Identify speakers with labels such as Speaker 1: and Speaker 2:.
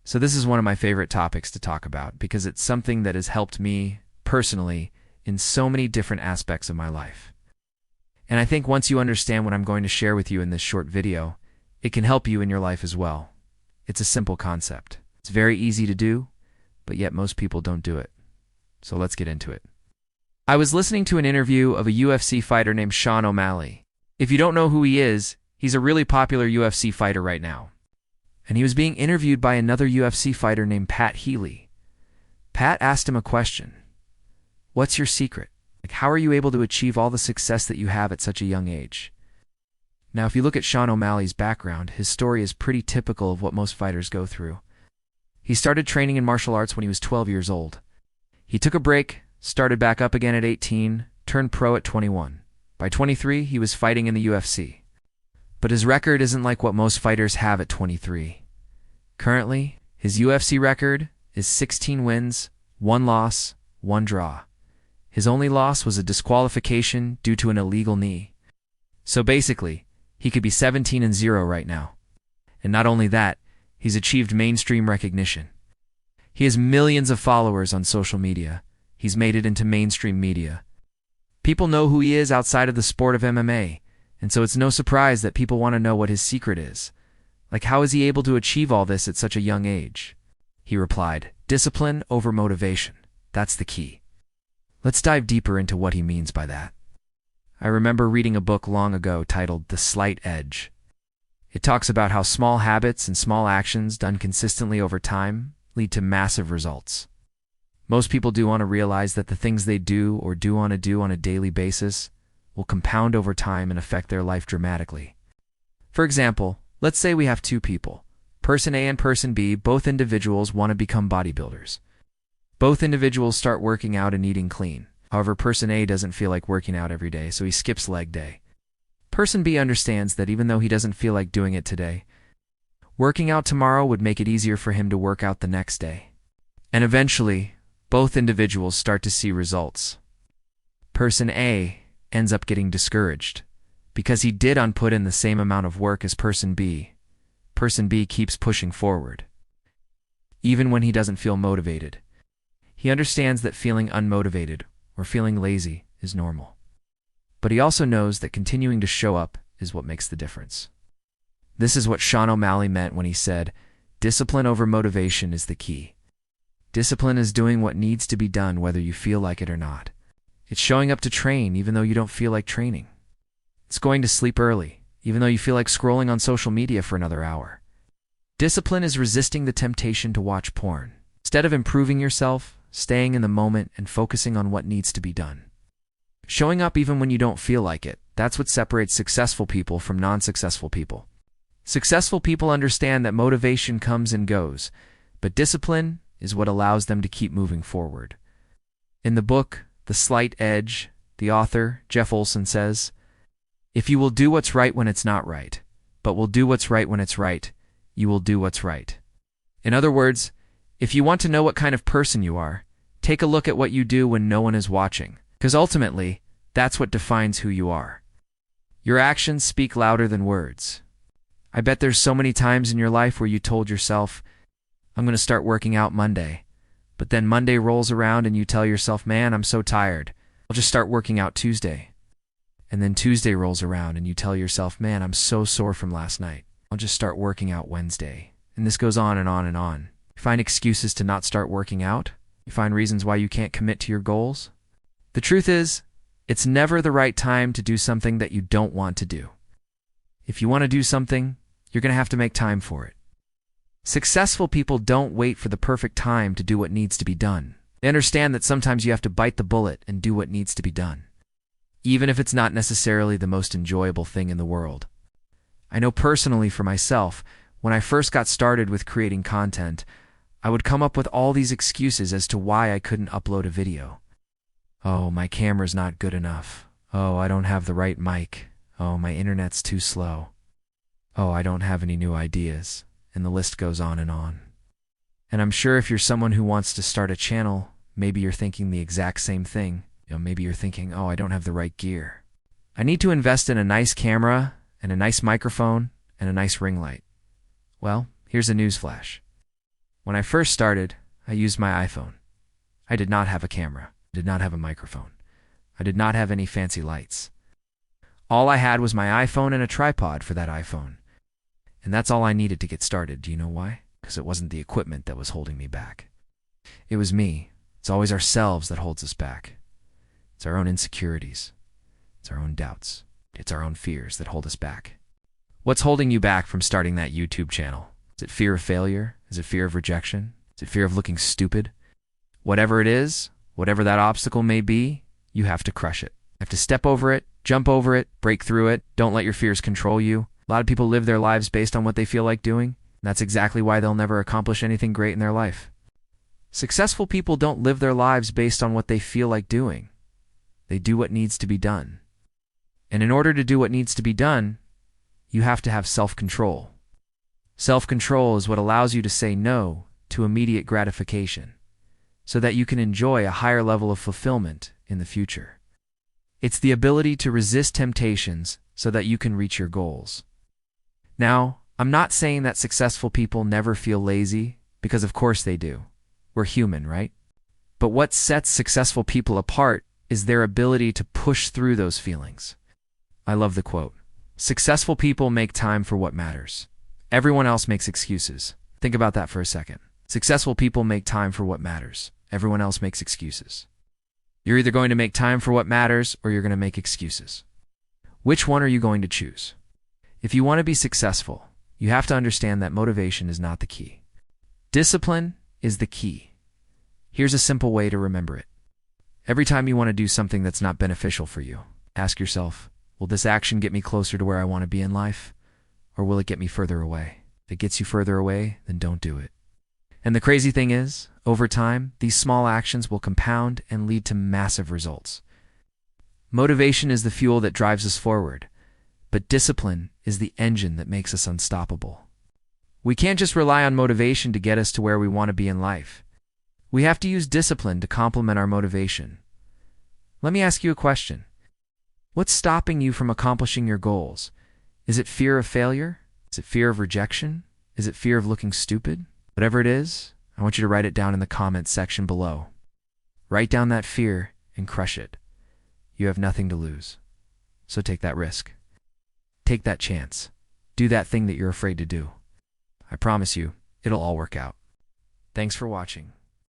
Speaker 1: So this is one of my favorite topics to talk about because it's something that has helped me personally in so many different aspects of my life. And I think once you understand what I'm going to share with you in this short video, it can help you in your life as well. It's a simple concept. It's very easy to do, but yet most people don't do it. So let's get into it. I was listening to an interview of a UFC fighter named Sean O'Malley. If you don't know who he is, he's a really popular UFC fighter right now. And he was being interviewed by another UFC fighter named Pat Healy. Pat asked him a question. What's your secret? How are you able to achieve all the success that you have at such a young age? Now, if you look at Sean O'Malley's background, his story is pretty typical of what most fighters go through. He started training in martial arts when he was 12 years old. He took a break, started back up again at 18, turned pro at 21. By 23, he was fighting in the UFC. But his record isn't like what most fighters have at 23. Currently, his UFC record is 16 wins, 1 loss, 1 draw. His only loss was a disqualification due to an illegal knee. So basically, he could be 17-0 right now. And not only that, he's achieved mainstream recognition. He has millions of followers on social media. He's made it into mainstream media. People know who he is outside of the sport of MMA, and so it's no surprise that people want to know what his secret is. Like, how is he able to achieve all this at such a young age? He replied, discipline over motivation. That's the key. Let's dive deeper into what he means by that. I remember reading a book long ago titled The Slight Edge. It talks about how small habits and small actions done consistently over time lead to massive results. Most people do want to realize that the things they do or do on a daily basis will compound over time and affect their life dramatically. For example, let's say we have two people, person A and person B. Both individuals want to become bodybuilders. Both individuals start working out and eating clean. However, person A doesn't feel like working out every day, so he skips leg day. Person B understands that even though he doesn't feel like doing it today, working out tomorrow would make it easier for him to work out the next day. And eventually, both individuals start to see results. Person A ends up getting discouraged because he did put in the same amount of work as person B. Person B keeps pushing forward, even when he doesn't feel motivated. He understands that feeling unmotivated or feeling lazy is normal. But he also knows that continuing to show up is what makes the difference. This is what Sean O'Malley meant when he said, discipline over motivation is the key. Discipline is doing what needs to be done whether you feel like it or not. It's showing up to train even though you don't feel like training. It's going to sleep early, even though you feel like scrolling on social media for another hour. Discipline is resisting the temptation to watch porn. Instead of improving yourself, staying in the moment and focusing on what needs to be done. Showing up even when you don't feel like it, that's what separates successful people from non-successful people. Successful people understand that motivation comes and goes, but discipline is what allows them to keep moving forward. In the book, The Slight Edge, the author, Jeff Olson, says, if you will do what's right when it's not right, but will do what's right when it's right, you will do what's right. In other words, if you want to know what kind of person you are, take a look at what you do when no one is watching, because ultimately, that's what defines who you are. Your actions speak louder than words. I bet there's so many times in your life where you told yourself, I'm going to start working out Monday. But then Monday rolls around and you tell yourself, man, I'm so tired. I'll just start working out Tuesday. And then Tuesday rolls around and you tell yourself, man, I'm so sore from last night. I'll just start working out Wednesday. And this goes on and on and on. You find excuses to not start working out? You find reasons why you can't commit to your goals? The truth is, it's never the right time to do something that you don't want to do. If you want to do something, you're going to have to make time for it. Successful people don't wait for the perfect time to do what needs to be done. They understand that sometimes you have to bite the bullet and do what needs to be done, even if it's not necessarily the most enjoyable thing in the world. I know personally for myself, when I first got started with creating content, I would come up with all these excuses as to why I couldn't upload a video. Oh, my camera's not good enough. Oh, I don't have the right mic. Oh, my internet's too slow. Oh, I don't have any new ideas. And the list goes on and on. And I'm sure if you're someone who wants to start a channel, maybe you're thinking the exact same thing. Maybe you're thinking, oh, I don't have the right gear. I need to invest in a nice camera and a nice microphone and a nice ring light. Well, here's a newsflash. When I first started, I used my iPhone. I did not have a camera. I did not have a microphone. I did not have any fancy lights. All I had was my iPhone and a tripod for that iPhone. And that's all I needed to get started. Do you know why? Because it wasn't the equipment that was holding me back. It was me. It's always ourselves that holds us back. It's our own insecurities. It's our own doubts. It's our own fears that hold us back. What's holding you back from starting that YouTube channel? Is it fear of failure? Is it fear of rejection? Is it fear of looking stupid? Whatever it is, whatever that obstacle may be, you have to crush it. You have to step over it, jump over it, break through it. Don't let your fears control you. A lot of people live their lives based on what they feel like doing. And that's exactly why they'll never accomplish anything great in their life. Successful people don't live their lives based on what they feel like doing. They do what needs to be done. And in order to do what needs to be done, you have to have self-control. Self-control is what allows you to say no to immediate gratification, so that you can enjoy a higher level of fulfillment in the future. It's the ability to resist temptations so that you can reach your goals. Now, I'm not saying that successful people never feel lazy, because of course they do. We're human, right? But what sets successful people apart is their ability to push through those feelings. I love the quote. Successful people make time for what matters. Everyone else makes excuses. Think about that for a second. Successful people make time for what matters. Everyone else makes excuses. You're either going to make time for what matters or you're going to make excuses. Which one are you going to choose? If you want to be successful, you have to understand that motivation is not the key. Discipline is the key. Here's a simple way to remember it. Every time you want to do something that's not beneficial for you, ask yourself, will this action get me closer to where I want to be in life? Or will it get me further away? If it gets you further away, then don't do it. And the crazy thing is, over time, these small actions will compound and lead to massive results. Motivation is the fuel that drives us forward, but discipline is the engine that makes us unstoppable. We can't just rely on motivation to get us to where we want to be in life. We have to use discipline to complement our motivation. Let me ask you a question. What's stopping you from accomplishing your goals? Is it fear of failure? Is it fear of rejection? Is it fear of looking stupid? Whatever it is, I want you to write it down in the comments section below. Write down that fear and crush it. You have nothing to lose. So take that risk. Take that chance. Do that thing that you're afraid to do. I promise you, it'll all work out. Thanks for watching.